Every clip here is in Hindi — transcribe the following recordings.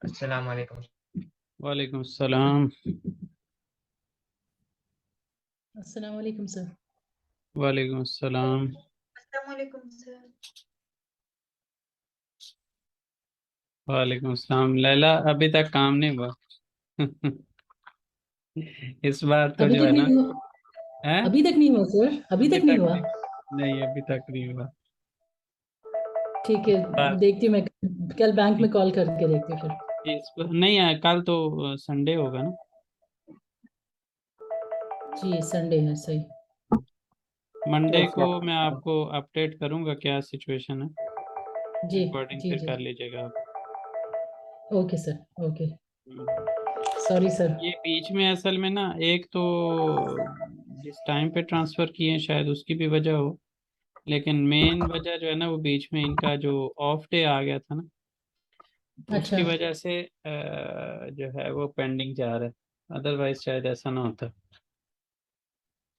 अस्सलाम वालेकुम। वालेकुम अस्सलाम। अस्सलाम वालेकुम सर। वालेकुम अस्सलाम। अस्सलाम वालेकुम सर। वालेकुम अस्सलाम। लैला अभी तक काम नहीं हुआ। इस बार तो अभी जो तक है ना। नहीं हुआ? है। अभी तक नहीं हुआ सर, अभी अभी तक नहीं तक हुआ। नहीं। नहीं अभी तक नहीं हुआ। ठीक है, बात देखती हूँ मैं। कल बैंक में कॉल करके देखती हूँ फिर। इस पर नहीं आया। कल तो संडे होगा ना। जी संडे है, सही। मंडे को मैं आपको अपडेट करूंगा क्या सिचुएशन है। जी रिकॉर्डिंग जी फिर जी। कर लीजिएगा आप। Okay sir, okay. Hmm. Sorry sir. ये बीच में असल में ना एक तो जिस टाइम पे ट्रांसफर किए हैं शायद उसकी भी वजह हो। लेकिन मेन वजह जो है ना वो बीच में इनका जो ऑफ डे आ गया था ना। तो अच्छा, उसकी वजह से जो है वो पेंडिंग जा रहा है। अदरवाइज शायद ऐसा ना होता।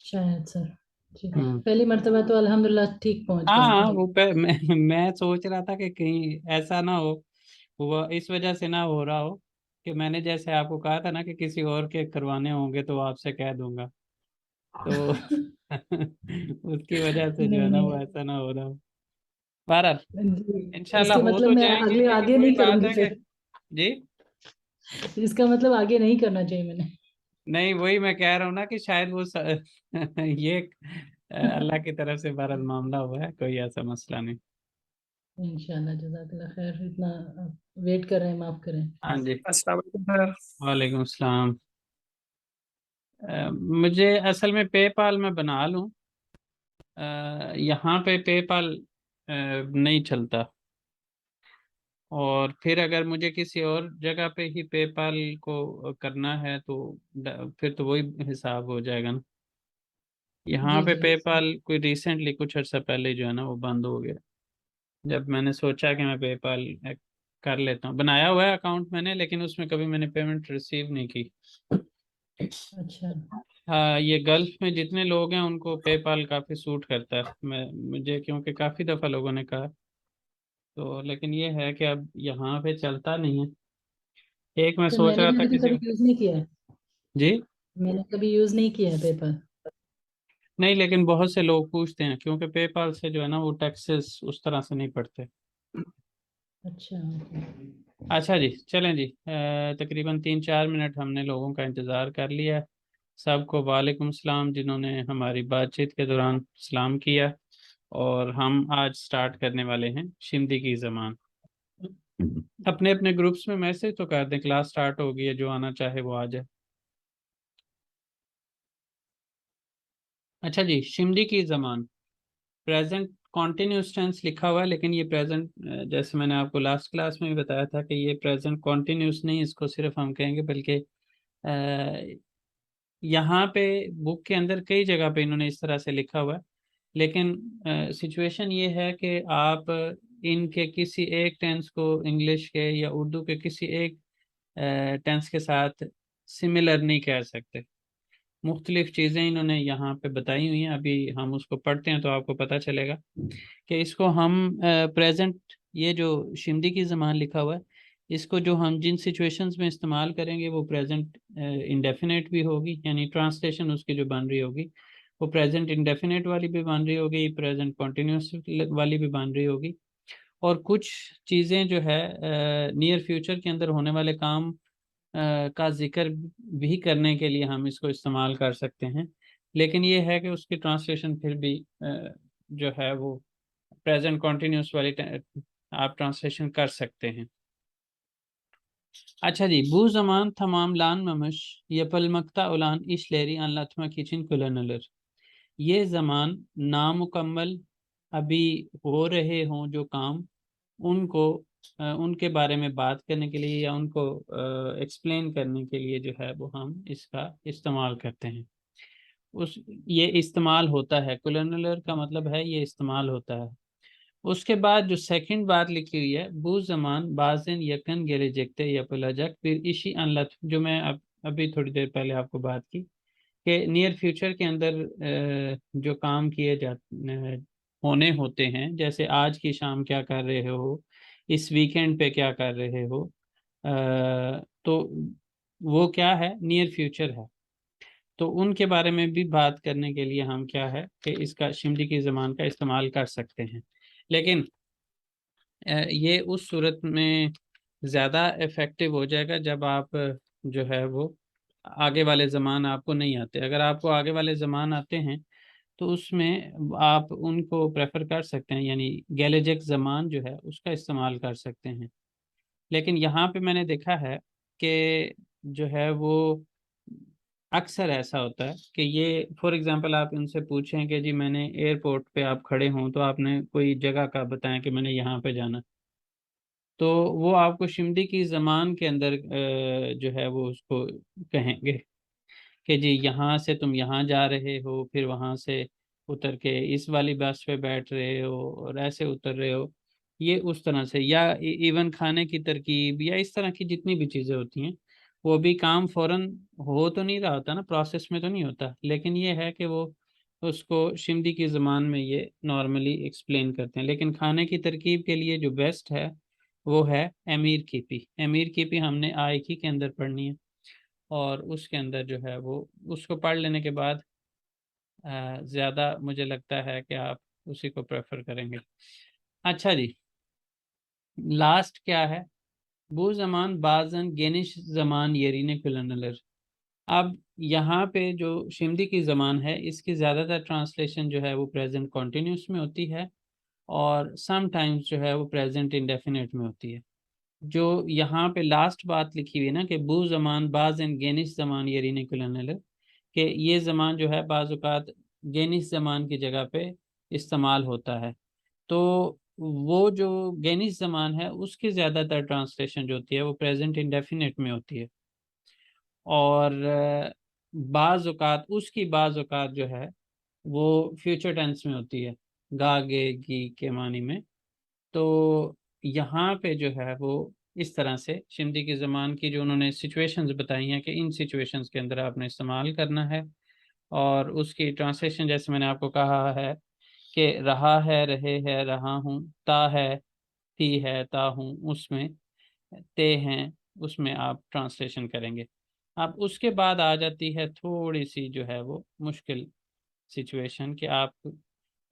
शायद सर। जी, हम्म। पहली मर्तबा तो अल्हम्दुलिल्लाह ठीक पहुंच हाँ गया हाँ था। वो मैं सोच रहा था कि कहीं ऐसा ना हो। वो इस वजह से ना हो रहा हो कि मैंने जैसे आपको कहा था ना कि किसी और के करवाने होंगे तो आपसे कह दूंगा। तो उसकी वजह से जो है नहीं ना नहीं। वो ऐसा ना हो रहा हो। बहरहाल जी, इंशाल्लाह इसके हो मतलब तो मैं जाएंगे अगले लेकिन आगे वही नहीं बात करूंगी है कि फिर। जी। इसका मतलब आगे नहीं करना चाहिए मैंने। नहीं वही मैं कह रहा हूँ ना कि शायद ये अल्लाह की तरफ से बहरहाल मामला हुआ है कोई ऐसा मसला नहीं। इंशाल्लाह, जज़ाकल्लाह खैर। इतना वेट कर रहे हैं, माफ करें। हाँ जी। अस्सलाम वालेकुम सर। वालेकुम अस्सलाम। मुझे असल में पेपाल में बना लूँ। यहाँ पे पेपाल नहीं चलता। और फिर अगर मुझे किसी और जगह पे ही पेपाल को करना है तो फिर तो वही हिसाब हो जाएगा ना। यहाँ जी पे जी। पेपाल कोई रिसेंटली कुछ अर्सा पहले जो है ना वो बंद हो गया। जब मैंने सोचा कि मैं पेपाल कर लेता हूँ बनाया हुआ है अकाउंट मैंने लेकिन उसमें कभी मैंने पेमेंट रिसीव नहीं की। अच्छा। हाँ ये गल्फ में जितने लोग हैं उनको पेपाल काफ़ी सूट करता है मैं मुझे क्योंकि काफ़ी दफ़ा लोगों ने कहा। तो लेकिन ये है कि अब यहाँ पे चलता नहीं है। एक मैं तो सोच मैंने रहा भी था अभी तक किसी। कभी यूज नहीं किया है। जी। मैंने कभी यूज नहीं किया है पेपर। नहीं लेकिन बहुत से लोग पूछते हैं क्योंकि पेपाल से जो है ना वो टैक्सेस उस तरह से नहीं पड़ते। अच्छा, ओके। अच्छा जी चलें जी। तकरीबन 3-4 मिनट हमने लोगों का इंतज़ार कर लिया है। सबको वालेकुम सलाम जिन्होंने हमारी बातचीत के दौरान सलाम किया। और हम आज स्टार्ट करने वाले हैं शिंदी की ज़बान। अपने अपने ग्रुप्स में मैसेज तो कर दें क्लास स्टार्ट होगी है जो आना चाहे वो आ जाए। अच्छा जी शिंदी की ज़बान। प्रेजेंट कॉन्टिन्यूस टेंस लिखा हुआ है लेकिन ये प्रेजेंट जैसे मैंने आपको लास्ट क्लास में भी बताया था कि ये प्रेजेंट कॉन्टिन्यूस नहीं इसको सिर्फ हम कहेंगे बल्कि यहाँ पे बुक के अंदर कई जगह पे इन्होंने इस तरह से लिखा हुआ है। लेकिन सिचुएशन ये है कि आप इनके किसी एक टेंस को इंग्लिश के या उर्दू के किसी एक टेंस के साथ सिमिलर नहीं कह सकते। मुख्तलिफ चीज़ें इन्होंने यहाँ पे बताई हुई हैं अभी हम उसको पढ़ते हैं तो आपको पता चलेगा कि इसको हम प्रेजेंट ये जो शिंदी की ज़बान लिखा हुआ है इसको जो हम जिन सिचुएशंस में इस्तेमाल करेंगे वो प्रेजेंट इंडेफिनेट भी होगी यानी ट्रांसलेशन उसकी जो बन रही होगी वो प्रेजेंट इंडेफिनेट वाली भी बन रही होगी प्रेजेंट कॉन्टिन्यूस वाली भी बन रही होगी। और कुछ चीज़ें जो है नियर फ्यूचर के अंदर होने वाले काम का जिक्र भी करने के लिए हम इसको इस्तेमाल कर सकते हैं। लेकिन ये है कि उसकी ट्रांसलेशन फिर भी जो है वो प्रेजेंट कॉन्टिन्यूस वाली आप ट्रांसलेशन कर सकते हैं। अच्छा जी बू जमान तमाम लान ममश यपलमकता उलान इशलेरी अनलथमा किचन कुलनलर। ये जमान नामुकम्मल अभी हो रहे हों जो काम उनको उनके बारे में बात करने के लिए या उनको एक्सप्लेन करने के लिए जो है वो हम इसका इस्तेमाल करते हैं। उस ये इस्तेमाल होता है कुलनलर का मतलब है ये इस्तेमाल होता है। उसके बाद जो सेकंड बात लिखी हुई है बू जमान बाजिन यकन गेलेजेक्ते यपलजक फिर इशी अनलत जो मैं अभी थोड़ी देर पहले आपको बात की कि नियर फ्यूचर के अंदर जो काम किए जाते होने होते हैं जैसे आज की शाम क्या कर रहे हो इस वीकेंड पे क्या कर रहे हो तो वो क्या है, नियर फ्यूचर है। तो उनके बारे में भी बात करने के लिए हम क्या है कि इसका शिमडी की ज़बान का इस्तेमाल कर सकते हैं। लेकिन ये उस सूरत में ज़्यादा इफ़ेक्टिव हो जाएगा जब आप जो है वो आगे वाले ज़मान आपको नहीं आते। अगर आपको आगे वाले ज़मान आते हैं तो उसमें आप उनको प्रेफर कर सकते हैं, यानी गैलेजिक ज़मान जो है उसका इस्तेमाल कर सकते हैं। लेकिन यहाँ पे मैंने देखा है कि जो है वो अक्सर ऐसा होता है कि ये फॉर एग्जांपल आप इनसे पूछें कि जी मैंने एयरपोर्ट पे आप खड़े हों तो आपने कोई जगह का बताएं कि मैंने यहाँ पे जाना, तो वो आपको शिमडी की ज़बान के अंदर जो है वो उसको कहेंगे कि जी यहाँ से तुम यहाँ जा रहे हो, फिर वहाँ से उतर के इस वाली बस पे बैठ रहे हो और ऐसे उतर रहे हो, ये उस तरह से। या इवन खाने की तरकीब या इस तरह की जितनी भी चीज़ें होती हैं, वो भी काम फौरन हो तो नहीं रहा होता ना, प्रोसेस में तो नहीं होता, लेकिन ये है कि वो उसको शिमडी की ज़बान में ये नॉर्मली एक्सप्लेन करते हैं। लेकिन खाने की तरकीब के लिए जो बेस्ट है वो है अमीर कीपी। अमीर कीपी हमने आई की के अंदर पढ़नी है, और उसके अंदर जो है वो उसको पढ़ लेने के बाद ज़्यादा मुझे लगता है कि आप उसी को प्रेफर करेंगे। अच्छा जी, लास्ट क्या है, bu zaman bazen geniş zaman yerine kullanılır। अब यहाँ पे जो शिमदी की ज़बान है इसकी ज़्यादातर ट्रांसलेशन जो है वो प्रेजेंट कॉन्टिन्यूस में होती है, और समटाइम्स जो है वो प्रेजेंट इंडेफिनिट में होती है। जो यहाँ पे लास्ट बात लिखी हुई है ना कि बू ज़मान बाज एंड गेनिश ज़मान यरीन कुल्लनल, कि ये ज़मान जो है बाज़ औक़ात गेनिश ज़मान की जगह पे इस्तेमाल होता है। तो वो जो गेनिश ज़मान है उसकी ज़्यादातर ट्रांसलेशन जो होती है वो प्रेजेंट इंडेफिनिट में होती है, और बाज़ औक़ात उसकी बाज़ औक़ात जो है वो फ्यूचर टेंस में होती है, गा गे गी के मानी में। तो यहाँ पे जो है वो इस तरह से शिमदी की ज़बान की जो उन्होंने सिचुएशंस बताई हैं कि इन सिचुएशंस के अंदर आपने इस्तेमाल करना है, और उसकी ट्रांसलेशन जैसे मैंने आपको कहा है कि रहा है, रहे है, रहा हूँ, ता है, थी है, ता हूँ, उसमें ते हैं, उसमें आप ट्रांसलेशन करेंगे। अब उसके बाद आ जाती है थोड़ी सी जो है वो मुश्किल सिचुएशन कि आप,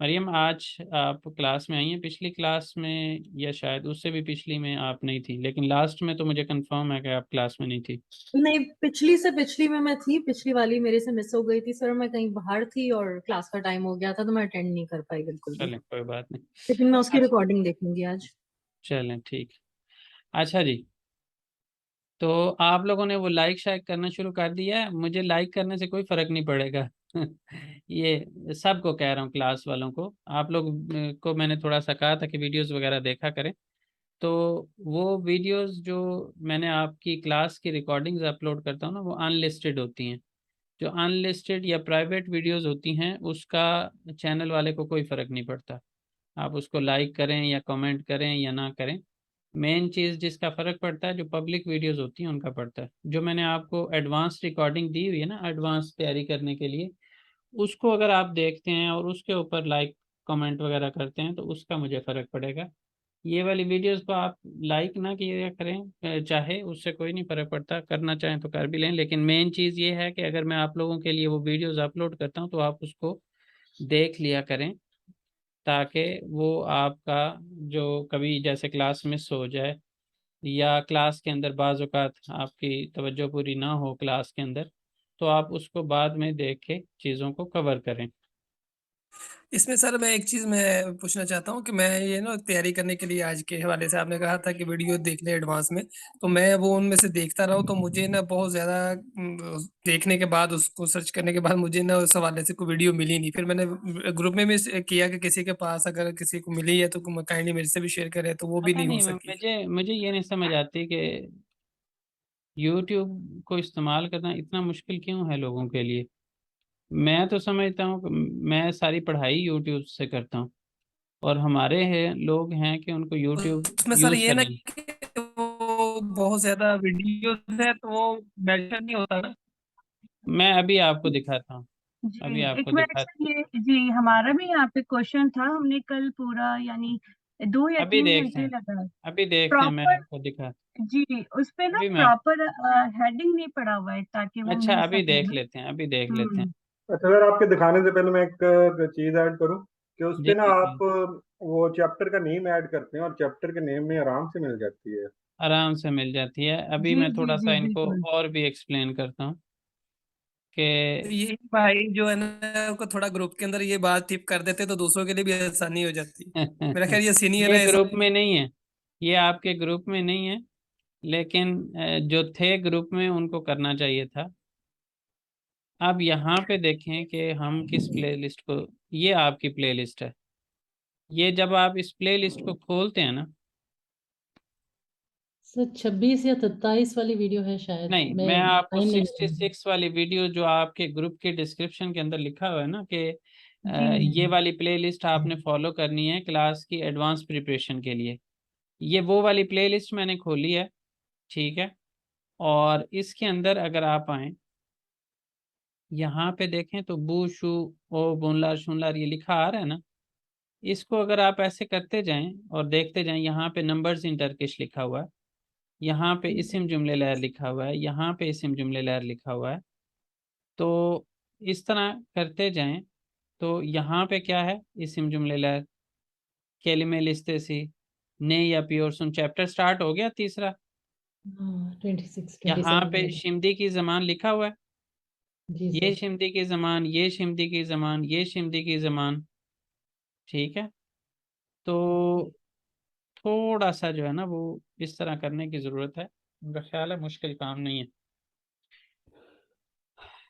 मरियम आज आप क्लास में आई हैं, पिछली क्लास में या शायद उससे भी पिछली में आप नहीं थी, लेकिन लास्ट में तो मुझे कंफर्म है कि आप क्लास में नहीं थी। नहीं, पिछली से पिछली में मैं थी, पिछली वाली मेरे से मिस हो गई थी सर, मैं कहीं बाहर थी और क्लास का टाइम हो गया था तो मैं अटेंड नहीं कर पाई बिल्कुल भी। चलें कोई बात नहीं। लेकिन मैं उसकी अच्छा, रिकॉर्डिंग देखूंगी आज। चलें ठीक। अच्छा जी, तो आप लोगों ने वो लाइक शाइक करना शुरू कर दिया है? मुझे लाइक करने से कोई फ़र्क नहीं पड़ेगा ये सबको कह रहा हूँ, क्लास वालों को, आप लोग को मैंने थोड़ा सा कहा था कि वीडियोस वगैरह देखा करें। तो वो वीडियोस जो मैंने आपकी क्लास की रिकॉर्डिंग्स अपलोड करता हूँ ना, वो अनलिस्टेड होती हैं। जो अनलिस्टेड या प्राइवेट वीडियोस होती हैं उसका चैनल वाले को कोई फ़र्क नहीं पड़ता, आप उसको लाइक करें या कमेंट करें या ना करें। मेन चीज़ जिसका फ़र्क पड़ता है जो पब्लिक वीडियोस होती हैं उनका पड़ता है। जो मैंने आपको एडवांस रिकॉर्डिंग दी हुई है ना, एडवांस तैयारी करने के लिए, उसको अगर आप देखते हैं और उसके ऊपर लाइक कमेंट वगैरह करते हैं तो उसका मुझे फ़र्क पड़ेगा। ये वाली वीडियोस को आप लाइक ना किया करें, चाहे उससे कोई नहीं फ़र्क पड़ता, करना चाहें तो कर भी लें, लेकिन मेन चीज़ ये है कि अगर मैं आप लोगों के लिए वो वीडियोस अपलोड करता हूँ तो आप उसको देख लिया करें, ताकि वो आपका जो कभी जैसे क्लास मिस हो जाए या क्लास के अंदर बाज़ औक़ात आपकी तवज्जो पूरी ना हो क्लास के अंदर, तो आप उसको बाद में देख के चीज़ों को कवर करें। इसमें सर मैं एक चीज़ मैं पूछना चाहता हूँ कि मैं ये ना तैयारी करने के लिए आज के हवाले से आपने कहा था कि वीडियो देख ले एडवांस में, तो मैं वो उनमें से देखता रहा हूँ, तो मुझे ना बहुत ज़्यादा देखने के बाद उसको सर्च करने के बाद मुझे ना उस हवाले से कोई वीडियो मिली नहीं। फिर मैंने ग्रुप में भी किया कि किसी के पास अगर किसी को मिली है तो काइंडली मेरे से भी शेयर करे, तो वो भी पता नहीं हो नहीं, सकी। मुझे मुझे ये नहीं समझ आती कि यूट्यूब को इस्तेमाल करना इतना मुश्किल क्यों है लोगों के लिए। मैं तो समझता हूँ कि मैं सारी पढ़ाई यूट्यूब से करता हूँ, और हमारे हैं लोग हैं कि उनको यूट्यूब उसमें सर यूज़ ये ना करना। कि वो बहुत ज़्यादा वीडियोज़ है तो वो मेंशन नहीं होता ना। मैं अभी आपको दिखाता हूँ, जी, अभी एक आपको मिनट दिखा। सर, ये जी हमारा भी यहाँ पे क्वेश्चन था, हमने कल पूरा यानी 2 या अभी 3 देखते घंटे हैं, लगा है अभी देखते हैं, मैं प्रॉपर। आपको दिखा, जी, उस पे ना अभी मैं, प्रॉपर हेडिंग नहीं पड़ा हुआ है ताकि वो अच्छा मिल अभी सके देख ना। लेते हैं, अभी देख लेते हैं। अच्छा सर, आपके दिखाने से पहले मैं एक चीज ऐड करूं कि उस जी पे ना जी आप जी, वो चैप्टर का नेम ऐड करते हैं और चैप्टर के नेम में आराम से मिल जाती है। आराम से मिल जाती है। अभी जी मैं जी थोड़ा सा जी इनको बिल्कुल। और भी एक्सप्लेन करता हूँ तो कि ये भाई जो है ना को थोड़ा ग्रुप के अंदर ये बात टिप कर देते तो दूसरों के लिए भी आसानी हो जाती। मेरा ख्याल ये सीनियर ये है ग्रुप में नहीं है, ये आपके ग्रुप में नहीं है, लेकिन जो थे ग्रुप में उनको करना चाहिए था। अब यहाँ पे देखें कि हम किस प्लेलिस्ट को, ये आपकी प्लेलिस्ट है। ये जब आप इस प्लेलिस्ट को खोलते हैं ना, सर 26 या 27 वाली वीडियो है शायद, नहीं मैं मैं आपको टाइम नहीं लगा। 66 वाली वीडियो जो आपके ग्रुप के डिस्क्रिप्शन के अंदर लिखा हुआ है ना कि जी ये वाली प्लेलिस्ट आपने फॉलो करनी है क्लास की एडवांस प्रिपरेशन के लिए, ये वो वाली प्लेलिस्ट मैंने खोली है। ठीक है, और इसके अंदर अगर आप आए, यहाँ पे देखें तो बू शू ओ बुनलार शुनलार ये लिखा आ रहा है ना, इसको अगर आप ऐसे करते जाएं और देखते जाएं, यहाँ पे नंबर्स इन टर्किश लिखा हुआ है, यहाँ पे इस्म जुमले लहर लिखा हुआ है, यहाँ पे इस्म जुमले लहर लिखा हुआ है। तो इस तरह करते जाएं तो यहाँ पे क्या है, इस्म जुमले लहर, केलिमे लिस्ते सी, ने या प्योर सुन, चैप्टर स्टार्ट हो गया तीसरा। हाँ 26 यहाँ 27 पे वाला। शिमदी की जमान लिखा हुआ है, जी ये सर। शिमदी की जमान, ये शिमदी की जमान, ये शिमदी की जमान। ठीक है, तो थोड़ा सा जो है ना वो इस तरह करने की ज़रूरत है, मेरा ख्याल है मुश्किल काम नहीं है।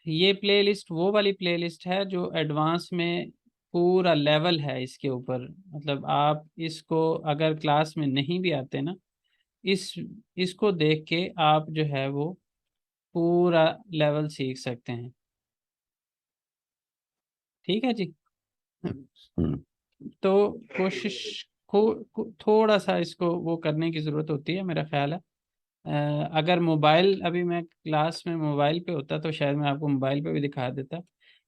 ये प्लेलिस्ट वो वाली प्लेलिस्ट है जो एडवांस में पूरा लेवल है इसके ऊपर, मतलब आप इसको अगर क्लास में नहीं भी आते ना, इस इसको देख के आप जो है वो पूरा लेवल सीख सकते हैं। ठीक है जी। तो कोशिश को थोड़ा सा इसको वो करने की ज़रूरत होती है, मेरा ख्याल है। अगर मोबाइल, अभी मैं क्लास में मोबाइल पे होता तो शायद मैं आपको मोबाइल पे भी दिखा देता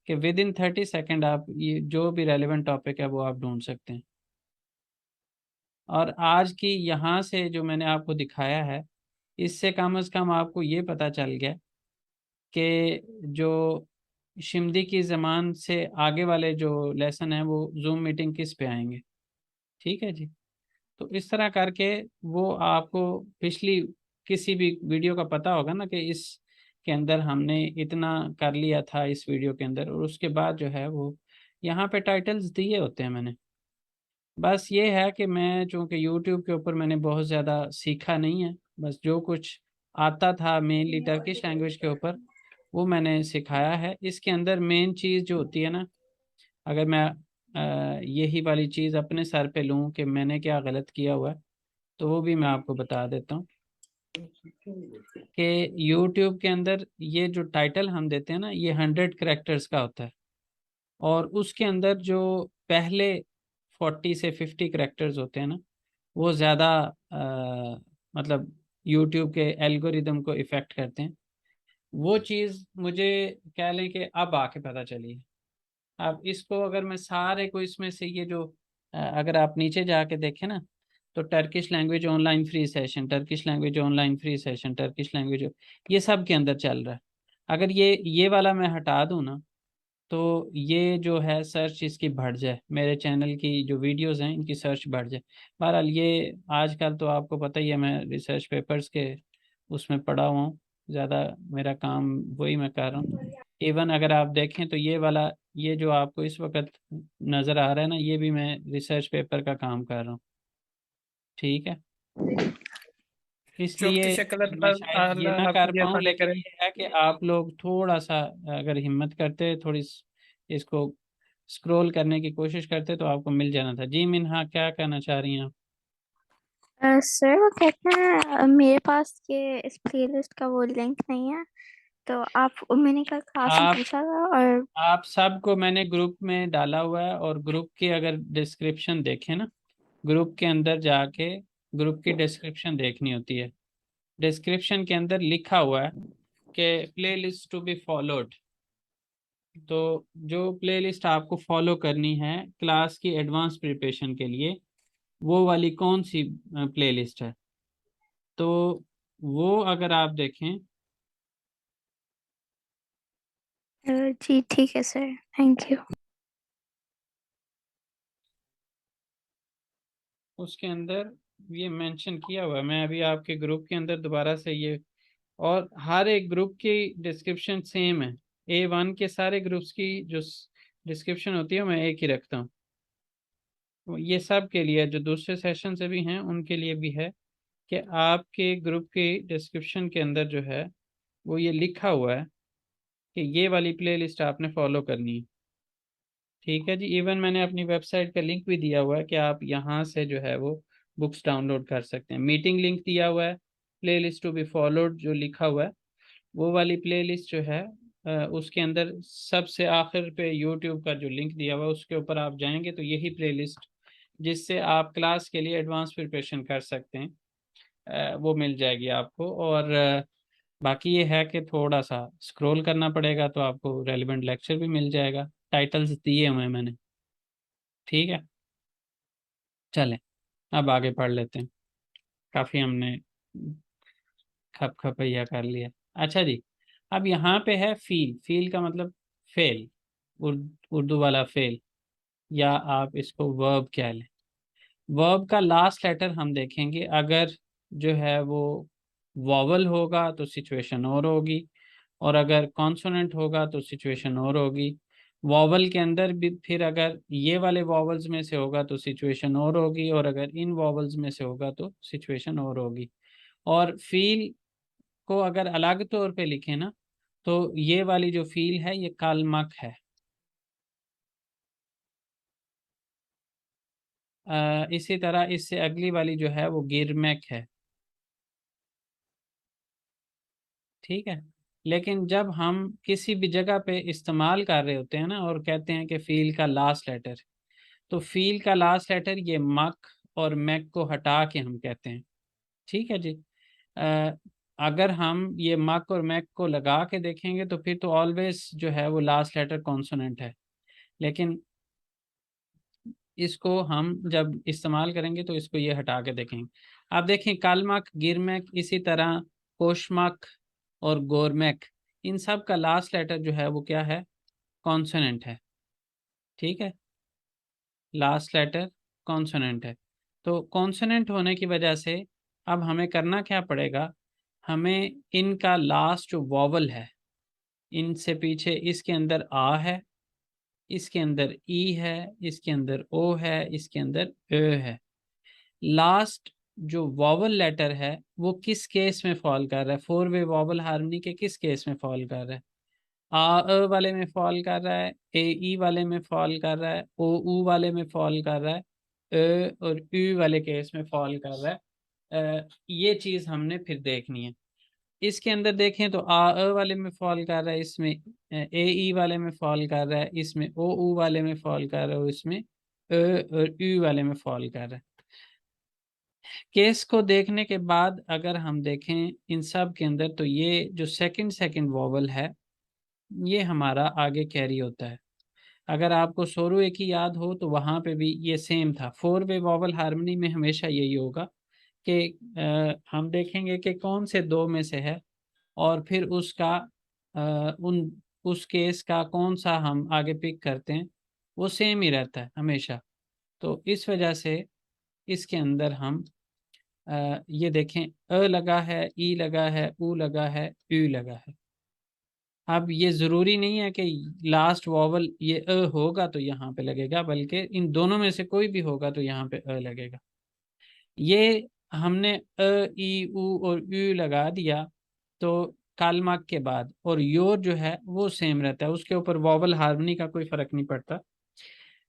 कि विद इन 30 सेकेंड आप ये जो भी रेलेवेंट टॉपिक है वो आप ढूंढ सकते हैं। और आज की यहाँ से जो मैंने आपको दिखाया है, इससे कम से कम आपको ये पता चल गया कि जो शिमदी की ज़मान से आगे वाले जो लेसन हैं वो जूम मीटिंग किस पे आएंगे। ठीक है जी। तो इस तरह करके वो आपको पिछली किसी भी वीडियो का पता होगा ना कि इस के अंदर हमने इतना कर लिया था इस वीडियो के अंदर, और उसके बाद जो है वो यहाँ पे टाइटल्स दिए होते हैं मैंने। बस ये है कि मैं चूँकि यूट्यूब के ऊपर मैंने बहुत ज़्यादा सीखा नहीं है, बस जो कुछ आता था मेनली टर्किश लैंग्वेज के ऊपर वो मैंने सिखाया है। इसके अंदर मेन चीज़ जो होती है ना, अगर मैं यही वाली चीज़ अपने सर पे लूँ कि मैंने क्या गलत किया हुआ है, तो वो भी मैं आपको बता देता हूँ कि YouTube के अंदर ये जो टाइटल हम देते हैं ना, ये 100 कैरेक्टर्स का होता है, और उसके अंदर जो पहले 40 से 50 कैरेक्टर्स होते हैं ना, वो ज़्यादा मतलब YouTube के एल्गोरिदम को इफ़ेक्ट करते हैं। वो चीज़ मुझे कह लें कि अब आके पता चली है। अब इसको अगर मैं सारे को इसमें से ये जो अगर आप नीचे जाके देखें ना, तो Turkish language online free session, Turkish language online free session, Turkish language, ये सब के अंदर चल रहा है। अगर ये वाला मैं हटा दूँ ना, तो ये जो है सर्च इसकी बढ़ जाए, मेरे चैनल की जो वीडियोस हैं इनकी सर्च बढ़ जाए। बहरहाल ये आजकल तो आपको पता ही है, मैं रिसर्च पेपर्स के उसमें पढ़ा हुआ हूँ, ज़्यादा मेरा काम वही मैं कर रहा हूँ। इवन अगर आप देखें तो ये वाला, ये जो आपको इस वक्त नज़र आ रहा है ना, ये भी मैं रिसर्च पेपर का काम कर रहा हूँ। ठीक है, चौकती इसलिए शक्ल मैं शायद ये ना अल्लाह कर आपकी पाऊँ, आसानी लेकिन करे। ये है कि आप लोग थोड़ा सा अगर हिम्मत करते, थोड़ी इसको स्क्रॉल करने की कोशिश करते तो आपको मिल जाना था। जी मिन्हा, क्या कहना चाह रही हैं आप? सर वो कहते हैं मेरे पास ये इस प्लेलिस्ट का वो लिंक नहीं है, तो आप मैंने कल क्लास में आप पूछा था और आप सबको मैंने ग्रुप में डाला हुआ है, और ग्रुप की अगर डिस्क्रिप्शन देखें ना, ग्रुप के अंदर जाके ग्रुप की डिस्क्रिप्शन देखनी होती है। डिस्क्रिप्शन के अंदर लिखा हुआ है कि प्लेलिस्ट टू बी फॉलोड। तो जो प्लेलिस्ट आपको फॉलो करनी है क्लास की एडवांस प्रिपरेशन के लिए, वो वाली कौन सी प्लेलिस्ट है। तो वो अगर आप देखें, जी ठीक है सर, थैंक यू। उसके अंदर ये मेंशन किया हुआ है। मैं अभी आपके ग्रुप के अंदर दोबारा से ये, और हर एक ग्रुप की डिस्क्रिप्शन सेम है। A1 के सारे ग्रुप्स की जो डिस्क्रिप्शन होती है मैं एक ही रखता हूँ। ये सब के लिए जो दूसरे सेशन से भी हैं उनके लिए भी है कि आपके ग्रुप की डिस्क्रिप्शन के अंदर जो है वो ये लिखा हुआ है कि ये वाली प्लेलिस्ट आपने फॉलो करनी है। ठीक है जी। इवन मैंने अपनी वेबसाइट का लिंक भी दिया हुआ है कि आप यहाँ से जो है वो बुक्स डाउनलोड कर सकते हैं। मीटिंग लिंक दिया हुआ है, प्लेलिस्ट टू बी फॉलोड जो लिखा हुआ है वो वाली प्लेलिस्ट जो है उसके अंदर सबसे आखिर पे यूट्यूब का जो लिंक दिया हुआ है उसके ऊपर आप जाएंगे तो यही प्लेलिस्ट जिससे आप क्लास के लिए एडवांस प्रिपरेशन कर सकते हैं वो मिल जाएगी आपको। और बाकी ये है कि थोड़ा सा स्क्रॉल करना पड़ेगा तो आपको रेलिवेंट लेक्चर भी मिल जाएगा, टाइटल्स दिए हुए हैं मैंने। ठीक है, चलें अब आगे पढ़ लेते हैं। काफ़ी हमने खप खपैया कर लिया। अच्छा जी, अब यहाँ पे है फील। फील का मतलब फेल, उर्दू वाला फेल, या आप इसको वर्ब कह लें। वर्ब का लास्ट लेटर हम देखेंगे, अगर जो है वो वॉवल होगा तो सिचुएशन और होगी, और अगर कॉन्सोनेंट होगा तो सिचुएशन और होगी। वॉवल के अंदर भी फिर अगर ये वाले वॉवल्स में से होगा तो सिचुएशन और होगी, और अगर इन वॉवल्स में से होगा तो सिचुएशन और होगी। और फील को अगर अलग तौर पे लिखें ना तो ये वाली जो फील है ये कालमक है। इसी तरह इससे अगली वाली जो है वो गिरमैक है। ठीक है, लेकिन जब हम किसी भी जगह पे इस्तेमाल कर रहे होते हैं ना और कहते हैं कि फील का लास्ट लेटर, तो फील का लास्ट लेटर ये मक और मैक को हटा के हम कहते हैं। ठीक है जी। अ, अगर हम ये मक और मैक को लगा के देखेंगे तो फिर तो ऑलवेज जो है वो लास्ट लेटर कॉन्सोनेंट है, लेकिन इसको हम जब इस्तेमाल करेंगे तो इसको ये हटा के देखेंगे। आप देखें कालमक, गिरमैक, इसी तरह कोशमक और गोरमैक, इन सब का लास्ट लेटर जो है वो क्या है, कॉन्सोनेंट है। ठीक है, लास्ट लेटर कॉन्सोनेंट है। तो कॉन्सोनेंट होने की वजह से अब हमें करना क्या पड़ेगा, हमें इनका लास्ट जो वॉवल है, इनसे पीछे इसके अंदर आ है, इसके अंदर ई है, इसके अंदर ओ है, इसके अंदर ए है। लास्ट जो वॉवल लेटर है वो किस केस में फॉल कर रहा है, फोर वे वॉवल हार्मनी के किस केस में फॉल कर रहा है, आ वाले में फॉल कर रहा है, ए ई वाले में फॉल कर रहा है, ओ ऊ वाले में फॉल कर रहा है, ए और यू वाले केस में फॉल कर रहा है। ये चीज़ हमने फिर देखनी है। इसके अंदर देखें तो आ वाले में फॉल कर रहा है, इसमें ए ई वाले में फॉल कर रहा है, इसमें ओ ऊ वाले में फॉल कर रहा है, इसमें ए और यू वाले में फॉल कर रहा है। केस को देखने के बाद अगर हम देखें इन सब के अंदर तो ये जो सेकंड वॉवल है ये हमारा आगे कैरी होता है। अगर आपको सोरू एक ही याद हो तो वहाँ पे भी ये सेम था। फोर वे वॉवल हार्मनी में हमेशा यही होगा कि हम देखेंगे कि कौन से दो में से है और फिर उसका उस केस का कौन सा हम आगे पिक करते हैं, वो सेम ही रहता है हमेशा। तो इस वजह से इसके अंदर हम ये देखें, अ लगा है, ई लगा है, ऊ लगा है, यू लगा है। अब ये ज़रूरी नहीं है कि लास्ट वॉवल ये अ होगा तो यहाँ पे लगेगा, बल्कि इन दोनों में से कोई भी होगा तो यहाँ पे अ लगेगा। ये हमने अ, ई, ऊ और यू लगा दिया तो कालमाक के बाद, और योर जो है वो सेम रहता है, उसके ऊपर वॉवल हार्मनी का कोई फ़र्क नहीं पड़ता।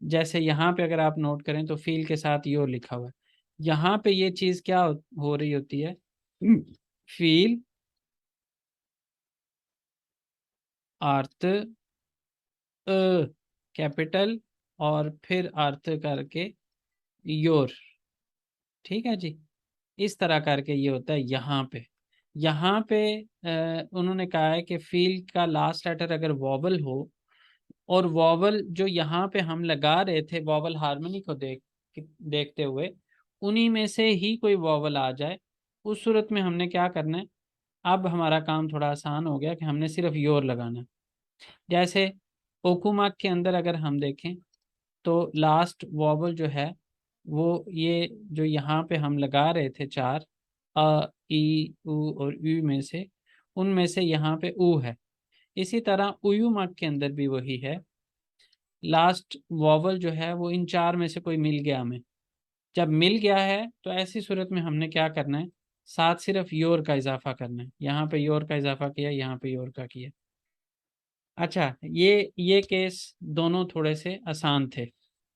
जैसे यहाँ पे अगर आप नोट करें तो फील के साथ योर लिखा हुआ है, यहाँ पे ये चीज़ क्या हो रही होती है, फील अर्थ कैपिटल और फिर अर्थ करके योर। ठीक है जी, इस तरह करके ये होता है। यहाँ पे उन्होंने कहा है कि फील का लास्ट लेटर अगर वॉवल हो, और वॉवल जो यहाँ पे हम लगा रहे थे वॉवल हार्मनी को देखते हुए, उन्हीं में से ही कोई वॉवल आ जाए, उस सूरत में हमने क्या करना है, अब हमारा काम थोड़ा आसान हो गया कि हमने सिर्फ योर लगाना है। जैसे ओकुमाक के अंदर अगर हम देखें तो लास्ट वॉवल जो है वो ये जो यहाँ पे हम लगा रहे थे चार, अ, ई, उ और यू में से, उनमें से यहाँ पे उ है। इसी तरह उयुमाक के अंदर भी वही है, लास्ट वॉवल जो है वो इन चार में से कोई मिल गया हमें। जब मिल गया है तो ऐसी सूरत में हमने क्या करना है, साथ सिर्फ योर का इजाफा करना है। यहाँ पे योर का इजाफा किया, यहाँ पे योर का किया। अच्छा, ये केस दोनों थोड़े से आसान थे।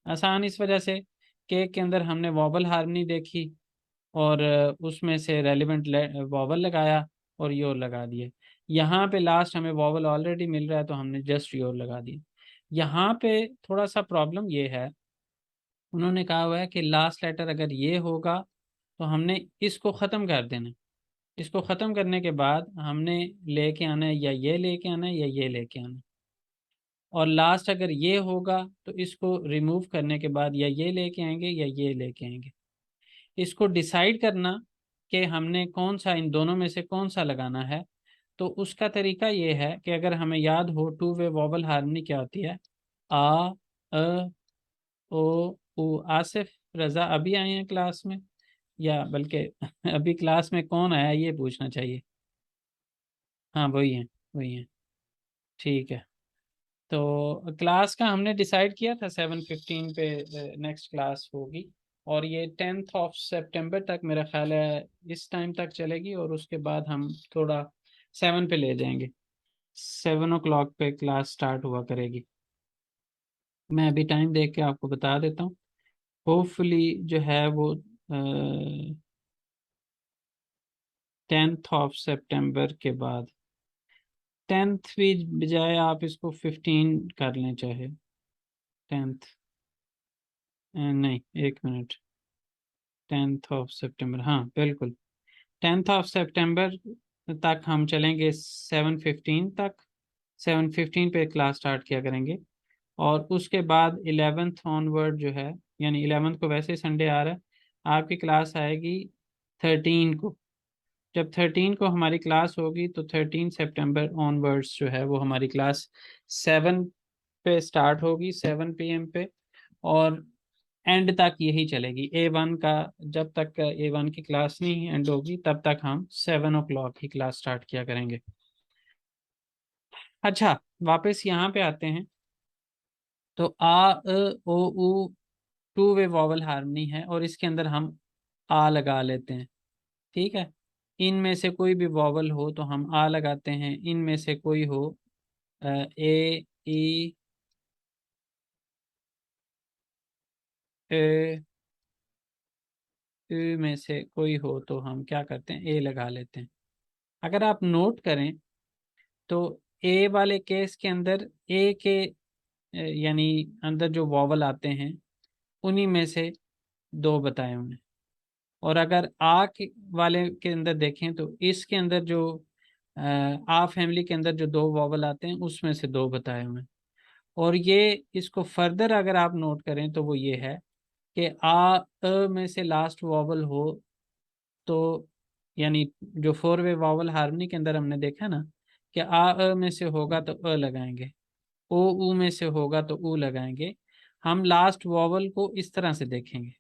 आसान इस वजह से कि के अंदर हमने वॉवल हार्मनी देखी और उसमें से रेलिवेंट वॉवल लगाया और योर लगा दिए। यहाँ पे लास्ट हमें वॉवल ऑलरेडी मिल रहा है तो हमने जस्ट योर लगा दिया। यहाँ पे थोड़ा सा प्रॉब्लम ये है, उन्होंने कहा हुआ है कि लास्ट लेटर अगर ये होगा तो हमने इसको ख़त्म कर देना है। इसको ख़त्म करने के बाद हमने लेके आना है, या ये लेके आना है या ये लेके आना है। और लास्ट अगर ये होगा तो इसको रिमूव करने के बाद या ये लेके आएंगे या ये लेके आएंगे। इसको डिसाइड करना कि हमने कौन सा, इन दोनों में से कौन सा लगाना है, तो उसका तरीका ये है कि अगर हमें याद हो टू वे वॉवल हार्मनी क्या होती है, आ, अ, ओ, उ। आसिफ, रज़ा अभी आए हैं क्लास में, या बल्कि अभी क्लास में कौन आया ये पूछना चाहिए। हाँ वही है, वही है, ठीक है। तो क्लास का हमने डिसाइड किया था 7:15 पे नेक्स्ट क्लास होगी, और ये 10th ऑफ सितंबर तक मेरा ख्याल है इस टाइम तक चलेगी, और उसके बाद हम थोड़ा 7 पे ले जाएंगे। 7 o'clock पे क्लास स्टार्ट हुआ करेगी। मैं अभी टाइम देख के आपको बता देता हूँ। होपफुली जो है वो 10th ऑफ सितंबर के बाद, 10th भी बजाय आप इसको 15 कर लें चाहे 10th, नहीं एक मिनट, 10th ऑफ सितंबर, हाँ बिल्कुल 10th ऑफ सितंबर तक हम चलेंगे 7:15 तक। 7:15 पे क्लास स्टार्ट किया करेंगे, और उसके बाद 11th ऑनवर्ड जो है, यानी 11th को वैसे संडे आ रहा है, आपकी क्लास आएगी 13 को। जब 13 को हमारी क्लास होगी तो 13 सितंबर ऑनवर्ड्स जो है वो हमारी क्लास 7 पे स्टार्ट होगी, 7 PM पे, और एंड तक यही चलेगी। A1 का जब तक A1 की क्लास नहीं एंड होगी तब तक हम 7 o'clock ही क्लास स्टार्ट किया करेंगे। अच्छा, वापस यहाँ पे आते हैं। तो आ, ओ, उ टू वे वॉवल हार्मनी है, और इसके अंदर हम आ लगा लेते हैं, ठीक है। इनमें से कोई भी वॉवल हो तो हम आ लगाते हैं, इनमें से कोई हो ए, ई, ए, ए में से कोई हो तो हम क्या करते हैं, ए लगा लेते हैं। अगर आप नोट करें तो ए वाले केस के अंदर ए के यानी अंदर जो वॉवल आते हैं उन्हीं में से दो बताए हुए हैं, और अगर आ के वाले के अंदर देखें तो इसके अंदर जो आ फैमिली के अंदर जो दो वॉवल आते हैं उसमें से दो बताए हुए हैं। और ये इसको फर्दर अगर आप नोट करें तो वो ये है कि आ, अ में से लास्ट वॉवल हो तो, यानी जो 4 वे वॉवल हार्मनी के अंदर हमने देखा ना कि आ, अ में से होगा तो अ लगाएंगे, ओ, उ में से होगा तो उ लगाएंगे। हम लास्ट वॉवल को इस तरह से देखेंगे,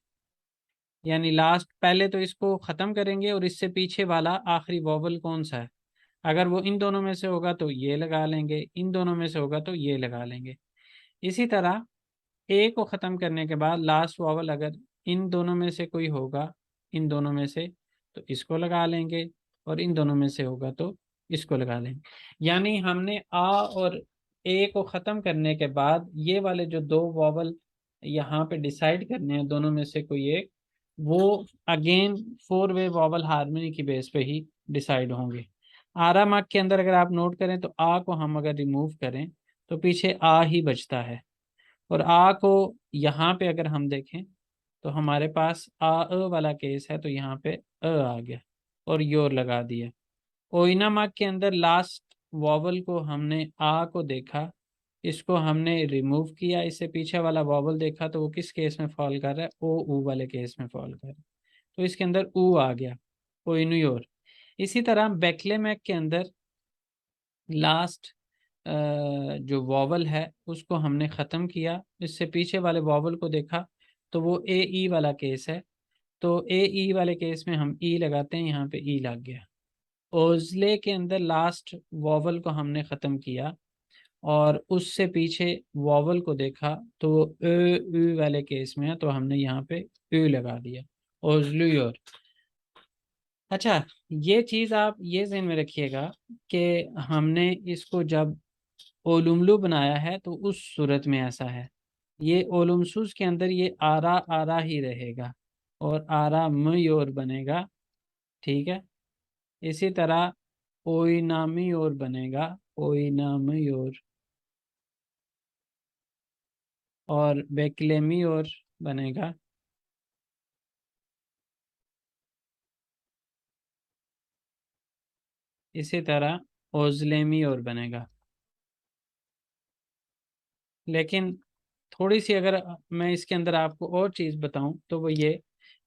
यानी लास्ट, पहले तो इसको ख़त्म करेंगे और इससे पीछे वाला आखिरी वॉवल कौन सा है, अगर वो इन दोनों में से होगा तो ये लगा लेंगे, इन दोनों में से होगा तो ये लगा लेंगे। इसी तरह ए को ख़त्म करने के बाद लास्ट वॉवल अगर इन दोनों में से कोई होगा, इन दोनों में से, तो इसको लगा लेंगे, और इन दोनों में से होगा तो इसको लगा लेंगे। यानी हमने आ और ए को ख़त्म करने के बाद ये वाले जो दो वॉवल यहाँ पे डिसाइड करने हैं दोनों में से कोई एक, वो अगेन 4 वे वॉवल हार्मनी की बेस पे ही डिसाइड होंगे। आरा मार्क के अंदर अगर आप नोट करें तो आ को हम अगर रिमूव करें तो पीछे आ ही बचता है, और आ को यहाँ पे अगर हम देखें तो हमारे पास आ, अ वाला केस है, तो यहाँ पे अ आ गया और योर लगा दिया। ओइनामा के अंदर लास्ट वॉवल को हमने आ को देखा, इसको हमने रिमूव किया, इससे पीछे वाला वॉवल देखा तो वो किस केस में फॉल कर रहा है, ओ, उ वाले केस में फॉल कर रहा है। तो इसके अंदर ऊ आ गया, ओइनुयोर। इसी तरह बेक्लेमैक के अंदर लास्ट जो वॉवल है उसको हमने ख़त्म किया, इससे पीछे वाले वॉवल को देखा तो वो ए ई वाला केस है, तो ए ई वाले केस में हम ई लगाते हैं, यहाँ पे ई लग गया। ओजले के अंदर लास्ट वॉवल को हमने ख़त्म किया और उससे पीछे वॉवल को देखा तो वो उ वाले केस में है, तो हमने यहाँ पे उ लगा दिया, ओजलुयोर। अच्छा, ये चीज़ आप ये ज़हन में रखिएगा कि हमने इसको जब ओलुमलू बनाया है तो उस सूरत में ऐसा है। ये ओलुमसूस के अंदर ये आरा आरा ही रहेगा और आरा मयोर बनेगा, ठीक है। इसी तरह ओइनामियोर बनेगा, ओइनामियोर, और बेक्लेमियोर बनेगा। इसी तरह ओजलेमियोर बनेगा। लेकिन थोड़ी सी अगर मैं इसके अंदर आपको और चीज़ बताऊं तो वो ये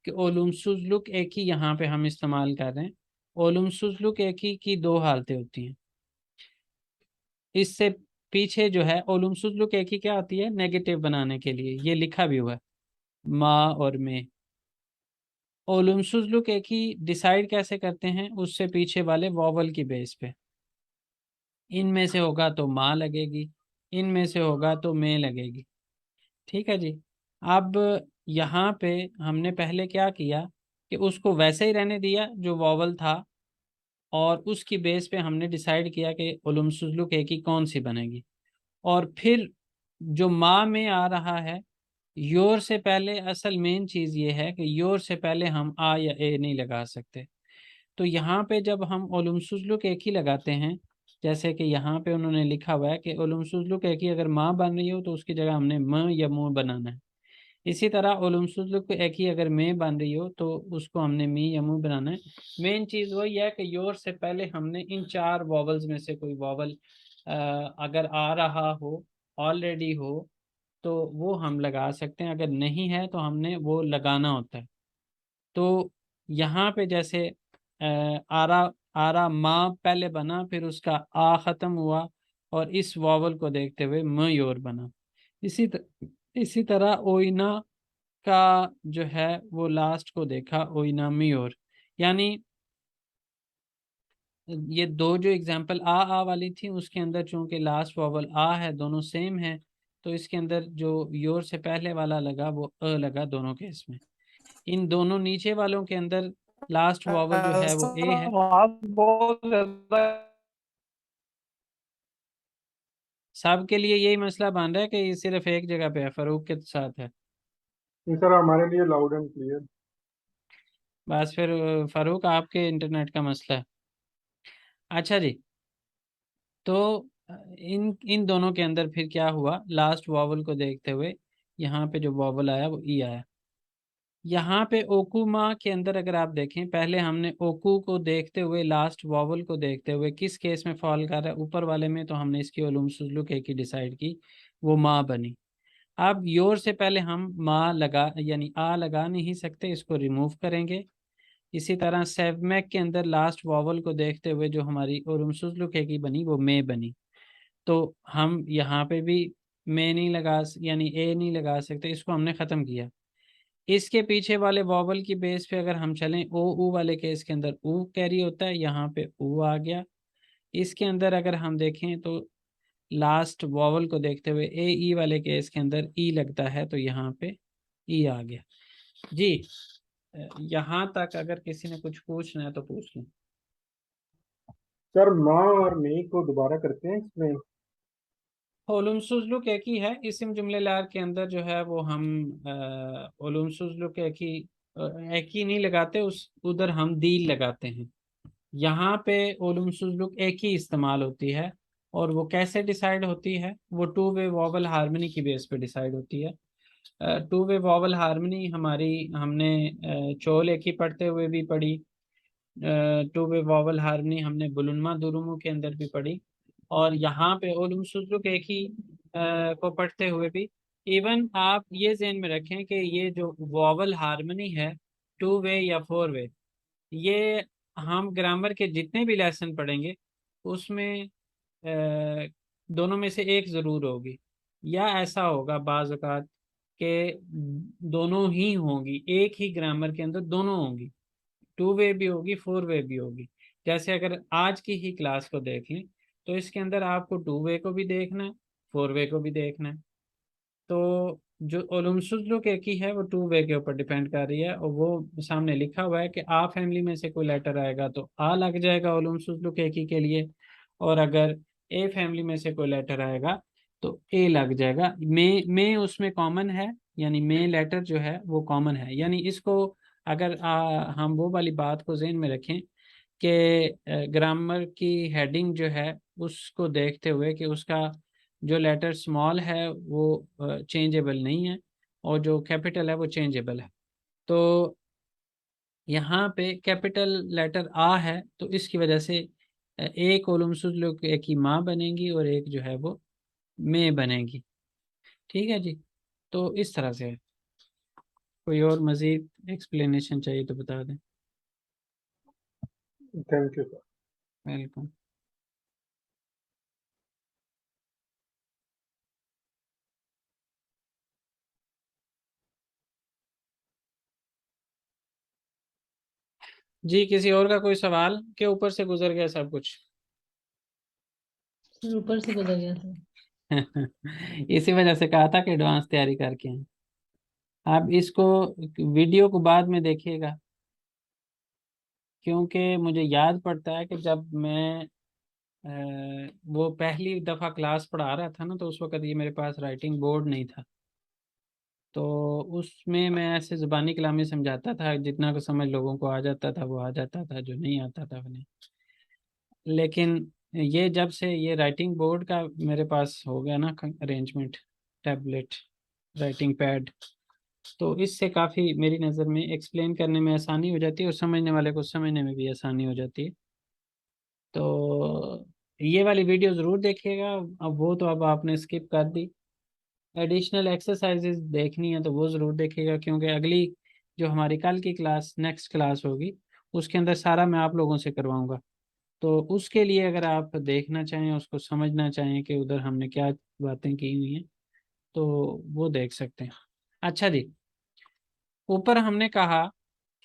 कि ओलुमसुजलुक एक ही यहाँ पे हम इस्तेमाल कर रहे हैं। ओलुमसुजलुक एक ही की दो हालतें होती हैं। इससे पीछे जो है ओलुमसुजलुक एक ही क्या आती है, नेगेटिव बनाने के लिए, ये लिखा भी हुआ है माँ और में। ओलुमसुजलुक एक ही डिसाइड कैसे करते हैं, उससे पीछे वाले वॉवल की बेस पे। इनमें से होगा तो माँ लगेगी, इनमें से होगा तो में लगेगी, ठीक है जी। अब यहाँ पे हमने पहले क्या किया कि उसको वैसे ही रहने दिया जो वॉवल था, और उसकी बेस पे हमने डिसाइड किया कि उलुमसुजलुक एक ही कौन सी बनेगी। और फिर जो माँ में आ रहा है, योर से पहले असल मेन चीज़ ये है कि योर से पहले हम आ या ए नहीं लगा सकते। तो यहाँ पे जब हम उलुमसुजलुक एक ही लगाते हैं, जैसे कि यहाँ पे उन्होंने लिखा हुआ है कि उलुमसुजलुक एक ही अगर माँ बन रही हो तो उसकी जगह हमने म या मुँह बनाना है। इसी तरह उलुमसुजलुक एक ही अगर में बन रही हो तो उसको हमने मी या मुँह बनाना है। मेन चीज़ वही है कि योर से पहले हमने इन चार वॉवल्स में से कोई वॉवल अगर आ रहा हो, ऑलरेडी हो, तो वो हम लगा सकते हैं, अगर नहीं है तो हमने वो लगाना होता है। तो यहाँ पे जैसे आरा आरा माँ पहले बना, फिर उसका आ ख़त्म हुआ और इस वॉवल को देखते हुए मयोर बना। इसी तरह ओइना का जो है वो लास्ट को देखा, ओइना मयोर। यानी ये दो जो एग्जांपल आ वाली थी उसके अंदर चूंकि लास्ट वॉवल आ है, दोनों सेम है, तो इसके अंदर जो योर से पहले वाला लगा वो अ लगा दोनों केस में। इन दोनों नीचे वालों के अंदर लास्ट वॉवल जो है वो ए है। सब के लिए यही मसला बन रहा है कि ये सिर्फ एक जगह पे है, फरूक के साथ है। जी सर, हमारे लिए लाउड एंड क्लियर। बस फिर फरूक आपके इंटरनेट का मसला है। अच्छा जी, तो इन इन दोनों के अंदर फिर क्या हुआ, लास्ट वॉवल को देखते हुए यहाँ पे जो वॉवल आया वो ई आया। यहाँ पे ओकुमा के अंदर अगर आप देखें, पहले हमने ओकू को देखते हुए लास्ट वॉवल को देखते हुए किस केस में फॉल कर रहा है, ऊपर वाले में, तो हमने इसकी उलूम सुजलुक एक ही डिसाइड की, वो माँ बनी। अब योर से पहले हम माँ लगा यानी आ लगा नहीं सकते, इसको रिमूव करेंगे। इसी तरह सेवमैक के अंदर लास्ट वॉवल को देखते हुए जो हमारी उलूम सुजलुक एक ही बनी वो में बनी, तो हम यहाँ पे भी में नहीं लगा यानी ए नहीं लगा सकते, इसको हमने ख़त्म किया। इसके पीछे वाले वॉवल की बेस पे अगर हम चलें, ओ ऊ वाले केस के अंदर ऊ कैरी होता है, यहाँ पे ऊ आ गया। इसके अंदर अगर हम देखें तो लास्ट वॉवल को देखते हुए ए ई वाले केस के अंदर ई लगता है, तो यहाँ पे ई आ गया जी। यहाँ तक अगर किसी ने कुछ पूछना है तो पूछ लें। सर, माँ और मी को दोबारा करते हैं इसमें। ओलुम सुजलुक एक ही है, इस्म जुमले लार के अंदर जो है वो हम ओलुम सुजलुक एक ही नहीं लगाते, उस उधर हम दील लगाते हैं। यहाँ पे ओलुम सुजलुक एक ही इस्तेमाल होती है, और वो कैसे डिसाइड होती है, वो टू वे वॉवल हार्मनी की बेस पे डिसाइड होती है। टू वे वॉवल हार्मनी हमारी हमने चोल एक ही पढ़ते हुए भी पढ़ी, टू वे वॉवल हार्मनी हमने बुलुनमा दुरुमु के अंदर भी पढ़ी, और यहाँ पे उलूम सुजलुक एक ही को पढ़ते हुए भी। इवन आप ये ज़हन में रखें कि ये जो वॉवल हार्मनी है, टू वे या फोर वे, ये हम ग्रामर के जितने भी लेसन पढ़ेंगे उसमें दोनों में से एक ज़रूर होगी, या ऐसा होगा बाज़ औक़ात कि दोनों ही होंगी, एक ही ग्रामर के अंदर दोनों होंगी, टू वे भी होगी फोर वे भी होगी। जैसे अगर आज की ही क्लास को देख लें तो इसके अंदर आपको टू वे को भी देखना है, फोर वे को भी देखना है। तो जो उलूम सुज़लुक की है वो टू वे के ऊपर डिपेंड कर रही है, और वो सामने लिखा हुआ है कि आ फैमिली में से कोई लेटर आएगा तो आ लग जाएगा उलूम सुज़लुक की के लिए, और अगर ए फैमिली में से कोई लेटर आएगा तो ए लग जाएगा। में उसमें कॉमन है, यानी में लेटर जो है वो कॉमन है। यानी इसको अगर हम वो वाली बात को ज़हन में रखें कि ग्रामर की हेडिंग जो है उसको देखते हुए कि उसका जो लेटर स्मॉल है वो चेंजेबल नहीं है और जो कैपिटल है वो चेंजेबल है। तो यहाँ पे कैपिटल लेटर आ है तो इसकी वजह से एक उलूम सुज़लुक एक ही माँ बनेगी और एक जो है वो में बनेगी। ठीक है जी, तो इस तरह से है। कोई और मज़ीद एक्सप्लेनेशन चाहिए तो बता दें। Thank you sir. वेलकम। जी, किसी और का कोई सवाल के ऊपर से गुजर गया सब कुछ? सर ऊपर से गुजर गया सर। इसी वजह से कहा था कि एडवांस तैयारी करके हैं। आप इसको वीडियो को बाद में देखिएगा, क्योंकि मुझे याद पड़ता है कि जब मैं वो पहली दफ़ा क्लास पढ़ा रहा था ना, तो उस वक़्त ये मेरे पास राइटिंग बोर्ड नहीं था, तो उसमें मैं ऐसे ज़ुबानी कलामी समझाता था, जितना को समझ लोगों को आ जाता था वो आ जाता था, जो नहीं आता था वो नहीं। लेकिन ये जब से ये राइटिंग बोर्ड का मेरे पास हो गया ना अरेंजमेंट, टैबलेट, राइटिंग पैड, तो इससे काफ़ी मेरी नज़र में एक्सप्लेन करने में आसानी हो जाती है और समझने वाले को समझने में भी आसानी हो जाती है। तो ये वाली वीडियो ज़रूर देखिएगा। अब वो तो अब आपने स्किप कर दी। एडिशनल एक्सरसाइजेज देखनी है तो वो ज़रूर देखिएगा, क्योंकि अगली जो हमारी कल की क्लास नेक्स्ट क्लास होगी उसके अंदर सारा मैं आप लोगों से करवाऊँगा। तो उसके लिए अगर आप देखना चाहें, उसको समझना चाहें कि उधर हमने क्या बातें की हुई हैं, तो वो देख सकते हैं। अच्छा जी, ऊपर हमने कहा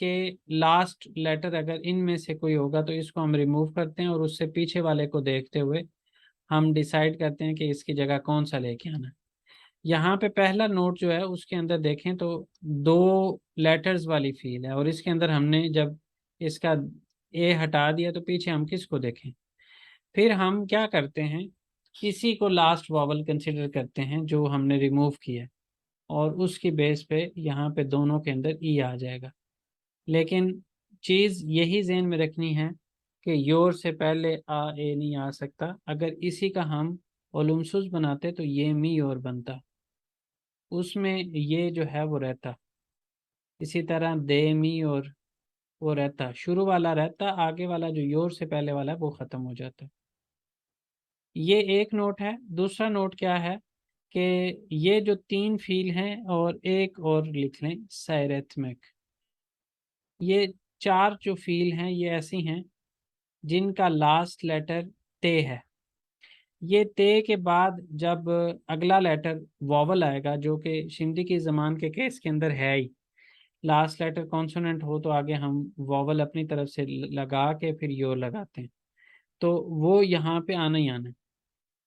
कि लास्ट लेटर अगर इनमें से कोई होगा तो इसको हम रिमूव करते हैं और उससे पीछे वाले को देखते हुए हम डिसाइड करते हैं कि इसकी जगह कौन सा लेके आना है। यहाँ पे पहला नोट जो है उसके अंदर देखें तो दो लेटर्स वाली फील है, और इसके अंदर हमने जब इसका ए हटा दिया तो पीछे हम किसको देखें। फिर हम क्या करते हैं, इसी को लास्ट वॉवल कंसिडर करते हैं जो हमने रिमूव किया, और उसकी बेस पे यहाँ पे दोनों के अंदर ई आ जाएगा। लेकिन चीज़ यही ज़हन में रखनी है कि योर से पहले आ ए नहीं आ सकता। अगर इसी का हम ओलुमसुस बनाते तो ये मी योर बनता, उसमें ये जो है वो रहता। इसी तरह दे मी और वो रहता, शुरू वाला रहता, आगे वाला जो योर से पहले वाला है वो ख़त्म हो जाता। ये एक नोट है। दूसरा नोट क्या है कि ये जो तीन फील हैं और एक और लिख लें साइरेथमिक, ये चार जो फील हैं ये ऐसी हैं जिनका लास्ट लेटर ते है। ये ते के बाद जब अगला लेटर वॉवल आएगा, जो कि शिंदी की ज़मान के केस के अंदर है ही, लास्ट लेटर कॉन्सोनेंट हो तो आगे हम वॉवल अपनी तरफ से लगा के फिर योर लगाते हैं, तो वो यहाँ पे आना ही आना है।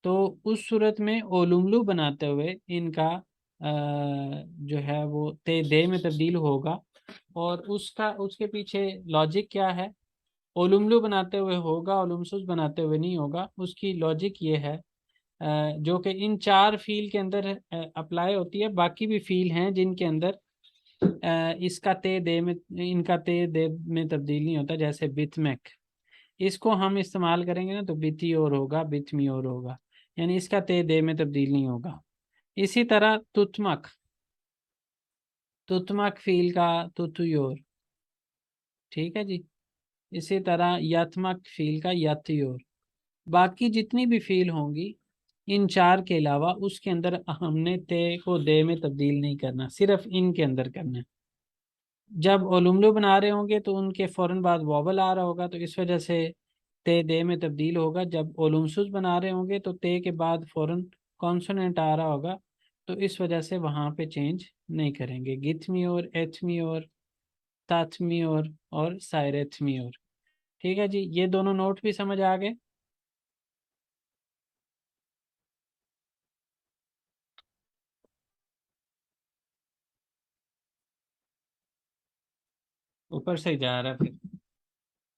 तो उस सूरत में ओलुमलू बनाते हुए इनका जो है वो ते दे में तब्दील होगा। और उसका उसके पीछे लॉजिक क्या है, ओलुमलू बनाते हुए होगा, ओलुमसुस बनाते हुए नहीं होगा। उसकी लॉजिक ये है जो कि इन चार फील के अंदर अप्लाई होती है। बाकी भी फील हैं जिनके अंदर इसका ते दे में, इनका ते दे में तब्दील नहीं होता। जैसे बिथमेक, इसको हम इस्तेमाल करेंगे ना तो बिथी और होगा, बिथमी और होगा, यानी इसका ते दे में तब्दील नहीं होगा। इसी तरह तुतमक, तुतमक फील का तुतुयोर, ठीक है जी। इसी तरह यथमक फील का यथयोर। बाकी जितनी भी फील होंगी इन चार के अलावा उसके अंदर हमने ते को दे में तब्दील नहीं करना, सिर्फ इनके अंदर करना है। जब ओलुमलू बना रहे होंगे तो उनके फ़ौरन बाद वॉवल आ रहा होगा, तो इस वजह से ते दे में तब्दील होगा। जब ओलुमसुस बना रहे होंगे तो ते के बाद फ़ौरन कॉन्सोनेंट आ रहा होगा, तो इस वजह से वहाँ पे चेंज नहीं करेंगे। गिथमी और एथमी और ताथमी और सायरेथमी और। ठीक है जी, ये दोनों नोट भी समझ आ गए। ऊपर से ही जा रहा है फिर,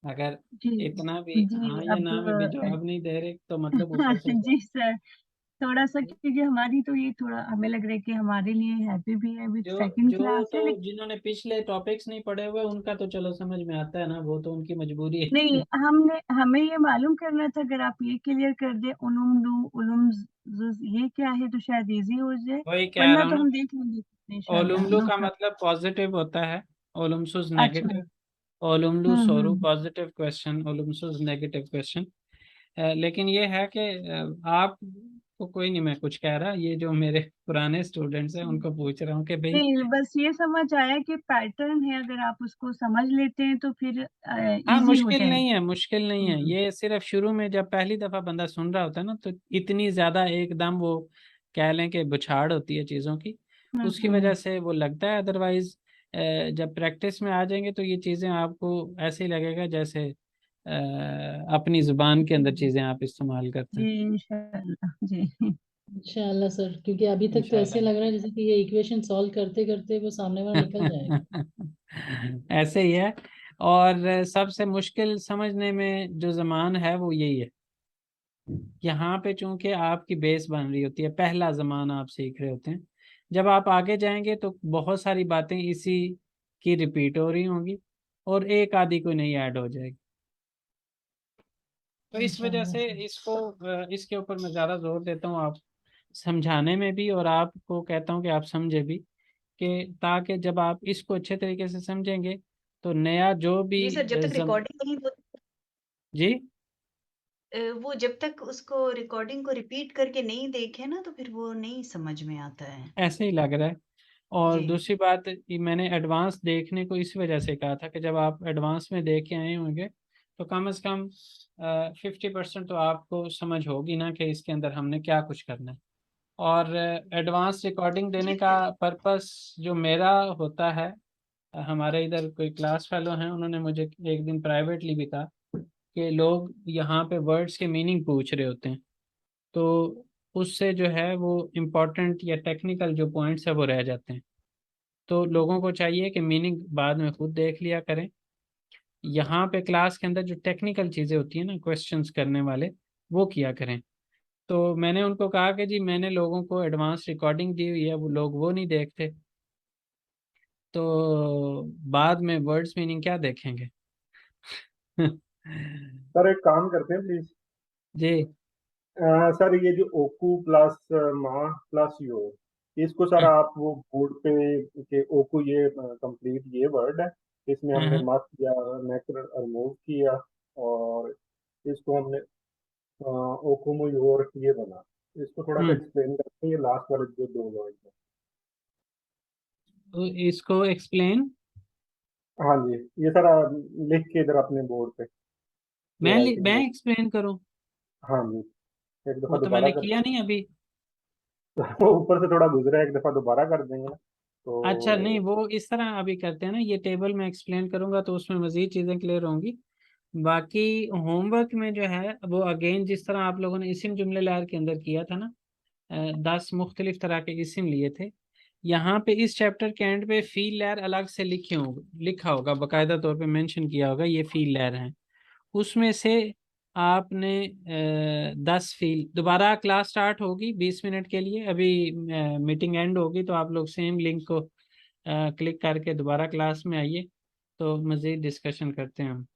अगर जी इतना भी जी। हाँ या अब ना में भी जवाब नहीं दे रहे तो मतलब ऊपर से जी सर, थोड़ा सा क्योंकि हमारी तो ये थोड़ा हमें लग रहा है कि हमारे लिए हैप्पी भी है, विद जो सेकंड जो क्लास तो है, लेकिन जिन्होंने पिछले टॉपिक्स नहीं पढ़े हुए उनका तो चलो समझ में आता है ना, वो तो उनकी मजबूरी नहीं, है। हमें ये मालूम करना था, अगर आप ये क्लियर कर दे उलुमलू उलुम ये क्या है तो शायद इजी हो जाए, वही कह वरना रहा हूँ तो ना, हम देख लेंगे इंशाल्लाह, ओलुमलू नो का प्रॉब्लम। मतलब पॉजिटिव होता है, ओलुमसुस अच्छा। नेगेटिव। ओलुमलू सोरू हम्म। पॉजिटिव क्वेश्चन, ओलुमसुस नेगेटिव क्वेश्चन। लेकिन ये है कि आप को कोई नहीं मैं कुछ कह रहा, ये जो मेरे पुराने स्टूडेंट्स हैं उनको पूछ रहा हूँ कि भाई। नहीं, बस ये समझ आया कि पैटर्न है, अगर आप उसको समझ लेते हैं तो फिर हाँ, इजी हो मुश्किल नहीं जाएगा। है, मुश्किल नहीं है। हम्म ये सिर्फ शुरू में जब पहली दफ़ा बंदा सुन रहा होता है ना, तो इतनी ज़्यादा एकदम वो कह लें कि बुछाड़ होती है चीज़ों की, उसकी वजह हम्म। से वो लगता है। अदरवाइज जब प्रैक्टिस में आ जाएंगे तो ये चीज़ें आपको ऐसे ही लगेगा जैसे अपनी ज़ुबान के अंदर चीज़ें आप इस्तेमाल करते जी हैं। इंशाल्लाह जी। इंशाल्लाह सर, क्योंकि अभी तक तो ऐसे इंशाल्लाह। लग रहा है जैसे कि ये इक्वेशन सॉल्व करते करते वो सामने वाला निकल जाएगा। ऐसे ही है। और सबसे मुश्किल समझने में जो ज़मान है वो यही है। यहाँ पे चूंकि आपकी बेस बन रही होती है, पहला ज़मान आप सीख रहे होते हैं। जब आप आगे जाएंगे तो बहुत सारी बातें इसी की रिपीट हो रही होंगी और एक आधी कोई नई ऐड हो जाएगी। तो इस वजह इंशाल्लाह से सर। इसको इसके ऊपर मैं ज़्यादा जोर देता हूँ, आप समझाने में भी, और आपको कहता हूँ कि आप समझे भी, कि ताकि जब आप इसको अच्छे तरीके से समझेंगे तो नया जो भी जी सर, जब तक रिकॉर्डिंग नहीं हो जी वो जब तक उसको रिकॉर्डिंग को रिपीट करके नहीं देखे ना, तो फिर वो नहीं समझ में आता है। ऐसे ही लग रहा है। और जी। दूसरी बात, ये मैंने एडवांस देखने को इस वजह से कहा था कि जब आप एडवांस में देख के आए होंगे तो कम से कम 50% तो आपको समझ होगी ना कि इसके अंदर हमने क्या कुछ करना है। और एडवांस रिकॉर्डिंग देने जी का सर। पर्पस जो मेरा होता है, हमारे इधर कोई क्लास फेलो हैं, उन्होंने मुझे एक दिन प्राइवेटली भी कहा कि लोग यहाँ पे वर्ड्स के मीनिंग पूछ रहे होते हैं, तो उससे जो है वो इम्पोर्टेंट या टेक्निकल जो पॉइंट्स है वो रह जाते हैं। तो लोगों को चाहिए कि मीनिंग बाद में खुद देख लिया करें। यहाँ पे क्लास के अंदर जो टेक्निकल चीज़ें होती हैं ना, क्वेश्चंस करने वाले, वो किया करें। तो मैंने उनको कहा कि जी मैंने लोगों को एडवांस रिकॉर्डिंग दी हुई है, वो लोग वो नहीं देखते, तो बाद में वर्ड्स मीनिंग क्या देखेंगे। सर एक काम करते हैं प्लीज। जी सर ये जो ओकू प्लस माँ प्लस यो, इसको सर हाँ आप वो बोर्ड पे के ओकू ये कंप्लीट ये वर्ड है, इसमें हाँ हमने हाँ। मस्त या नेकर रिमूव किया, और इसको हमने ओकुमो योर ये बना। इसको थोड़ा सा हम्म। एक्सप्लेन करते हैं, ये लास्ट वाले जो दो वर्ड है। तो इसको एक्सप्लेन हाँ जी, ये सर लिख के इधर अपने बोर्ड पे ये मैं राइटिंग में। एक्सप्लेन करूं? हाँ जी, एक दफा वो तो दोबारा मैंने कर किया नहीं अभी। वो ऊपर से थोड़ा गुजरा है, एक दफा दोबारा कर देंगे ना अच्छा नहीं, तो। वो इस तरह अभी करते हैं ना, ये टेबल में एक्सप्लेन करूंगा तो उसमें मजीद चीज़ें क्लियर होंगी। बाकी होमवर्क में जो है वो अगेन जिस तरह आप लोगों ने इसिम जुमले लहर के अंदर किया था ना, 10 मुख्तलिफ तरह के इसिम लिए थे। यहाँ पे इस चैप्टर के एंड पे फील लहर अलग से लिखा होगा, बाकायदा तौर पे मेंशन किया होगा ये फील लहर है। उसमें से आपने 10 फील, दोबारा क्लास स्टार्ट होगी 20 मिनट के लिए, अभी मीटिंग एंड होगी तो आप लोग सेम लिंक को क्लिक करके दोबारा क्लास में आइए, तो मज़ीद डिस्कशन करते हैं हम।